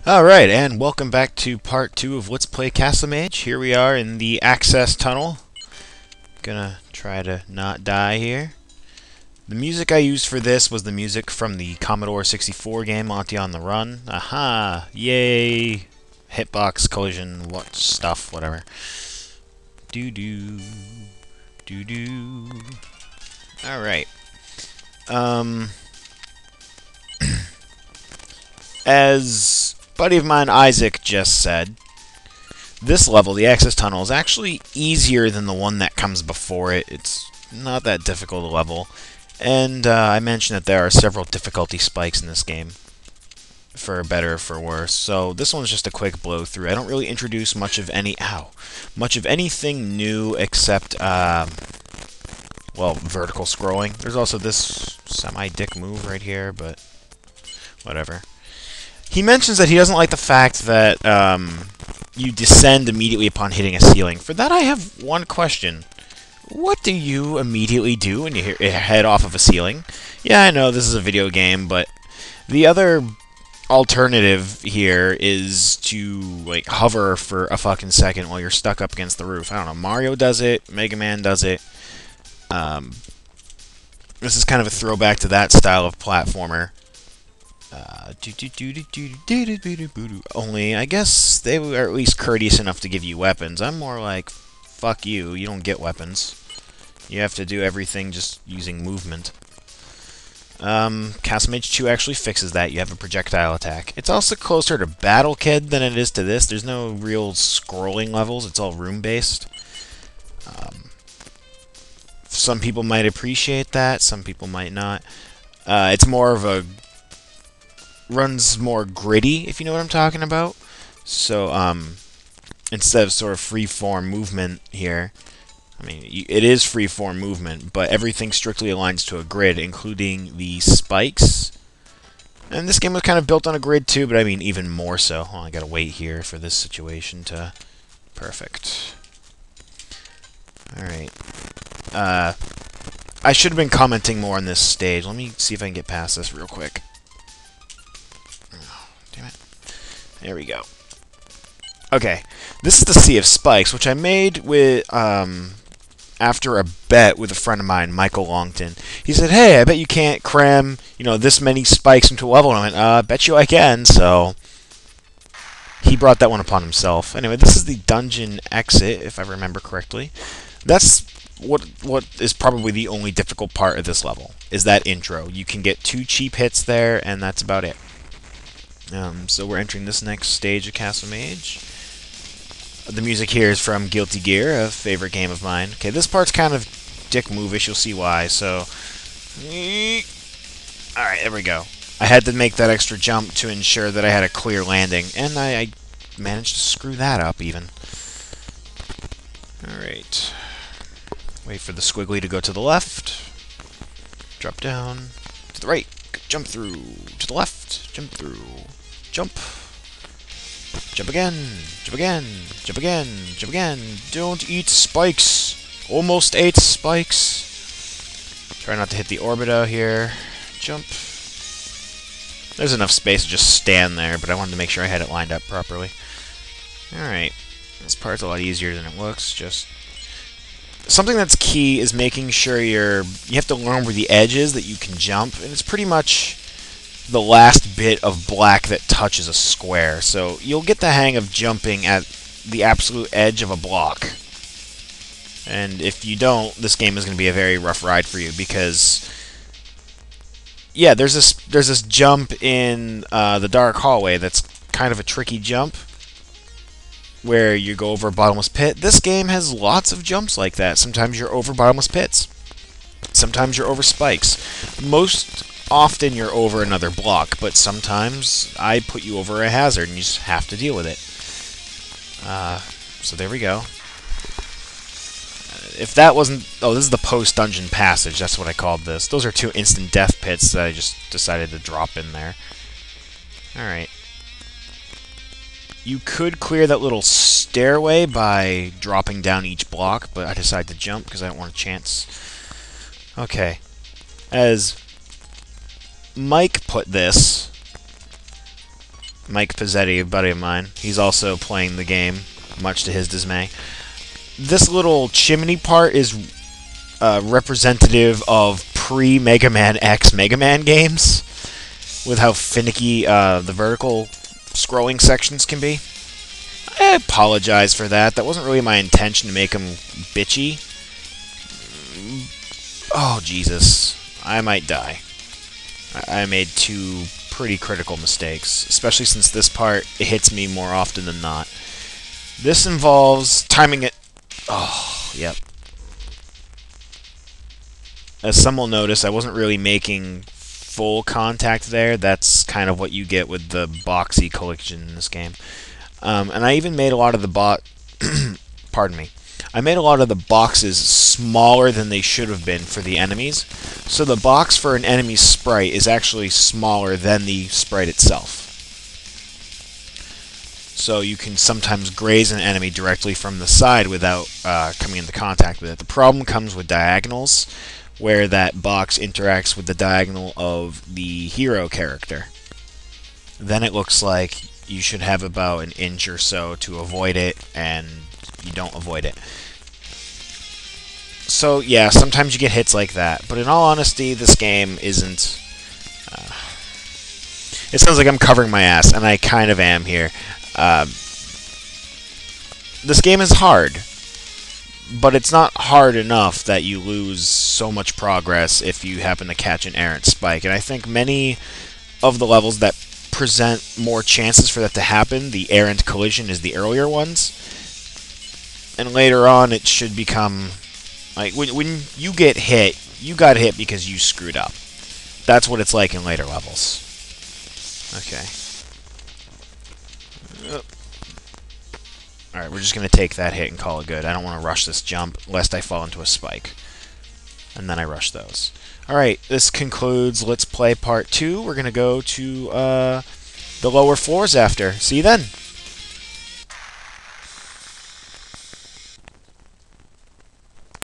Alright, and welcome back to part 2 of Let's Play Castlemage. Here we are in the access tunnel. Gonna try to not die here. The music I used for this was the music from the Commodore 64 game, Monty on the Run. Aha! Yay! Hitbox, collision, what stuff, whatever. Doo-doo. Doo-doo. Alright. As a buddy of mine, Isaac, just said, this level, the access tunnel, is actually easier than the one that comes before it. It's not that difficult a level. And I mentioned that there are several difficulty spikes in this game, for better or for worse. So this one's just a quick blow through. I don't really introduce much of anything new except well, vertical scrolling. There's also this semi-dick move right here, but whatever. He mentions that he doesn't like the fact that you descend immediately upon hitting a ceiling. For that, I have one question. What do you immediately do when you head off of a ceiling? Yeah, I know this is a video game, but the other alternative here is to like hover for a fucking second while you're stuck up against the roof. I don't know, Mario does it, Mega Man does it. This is kind of a throwback to that style of platformer. Only, I guess they are at least courteous enough to give you weapons. I'm more like, fuck you, you don't get weapons. You have to do everything just using movement. Castlemage 2 actually fixes that. You have a projectile attack. It's also closer to Battle Kid than it is to this. There's no real scrolling levels. It's all room-based. Some people might appreciate that. Some people might not. It's more of a runs more gritty, if you know what I'm talking about. So, instead of sort of free-form movement here, I mean, it is free-form movement, but everything strictly aligns to a grid, including the spikes. And this game was kind of built on a grid too, but I mean, even more so. Well, I gotta wait here for this situation to... Perfect. Alright. I should have been commenting more on this stage. Let me see if I can get past this real quick. Damn it. There we go. Okay. This is the Sea of Spikes, which I made with, after a bet with a friend of mine, Michael Longton. He said, hey, I bet you can't cram, this many spikes into a level. And I went, I bet you I can, so... He brought that one upon himself. Anyway, this is the dungeon exit, if I remember correctly. That's what is probably the only difficult part of this level, is that intro. You can get 2 cheap hits there, and that's about it. So we're entering this next stage of Castlemage. The music here is from Guilty Gear, a favorite game of mine. Okay, this part's kind of dick move-ish, you'll see why, so... Alright, there we go. I had to make that extra jump to ensure that I had a clear landing, and I managed to screw that up, even. Alright. Wait for the squiggly to go to the left. Drop down. To the right. Jump through. To the left. Jump through. Jump. Jump again. Jump again. Jump again. Jump again. Don't eat spikes. Almost ate spikes. Try not to hit the orbita here. Jump. There's enough space to just stand there, but I wanted to make sure I had it lined up properly. Alright. This part's a lot easier than it looks. Just... Something that's key is making sure you have to learn where the edge is that you can jump, and it's pretty much the last bit of black that touches a square. So you'll get the hang of jumping at the absolute edge of a block. And if you don't, this game is going to be a very rough ride for you, because yeah, there's this jump in the dark hallway that's kind of a tricky jump, where you go over a bottomless pit. This game has lots of jumps like that. Sometimes you're over bottomless pits. Sometimes you're over spikes. Most often you're over another block, but sometimes I put you over a hazard and you just have to deal with it. So there we go. If that wasn't... Oh, this is the post-dungeon passage. That's what I called this. Those are 2 instant death pits that I just decided to drop in there. Alright. You could clear that little stairway by dropping down each block, but I decided to jump because I don't want a chance. Okay. As Mike put this, Mike Pizzetti, a buddy of mine. He's also playing the game, much to his dismay. This little chimney part is representative of pre-Mega Man X Mega Man games, with how finicky the vertical scrolling sections can be. I apologize for that. That wasn't really my intention to make him bitchy. Oh, Jesus. I might die. I made 2 pretty critical mistakes, especially since this part hits me more often than not. This involves timing it. Oh, yep. As some will notice, I wasn't really making full contact there. That's kind of what you get with the boxy collision in this game. And I even made a lot of the pardon me. I made a lot of the boxes smaller than they should have been for the enemies. So the box for an enemy sprite is actually smaller than the sprite itself. So you can sometimes graze an enemy directly from the side without coming into contact with it. The problem comes with diagonals, where that box interacts with the diagonal of the hero character. Then it looks like you should have about an inch or so to avoid it, and you don't avoid it. So yeah, sometimes you get hits like that, but in all honesty, this game isn't... it sounds like I'm covering my ass, and I kind of am here. This game is hard, but it's not hard enough that you lose so much progress if you happen to catch an errant spike. And I think many of the levels that present more chances for that to happen, the errant collision is the earlier ones. And later on, it should become... like, when you get hit, you got hit because you screwed up. That's what it's like in later levels. Okay. Alright, we're just going to take that hit and call it good. I don't want to rush this jump, lest I fall into a spike. And then I rush those. Alright, this concludes Let's Play Part 2. We're going to go to the lower floors after. See you then!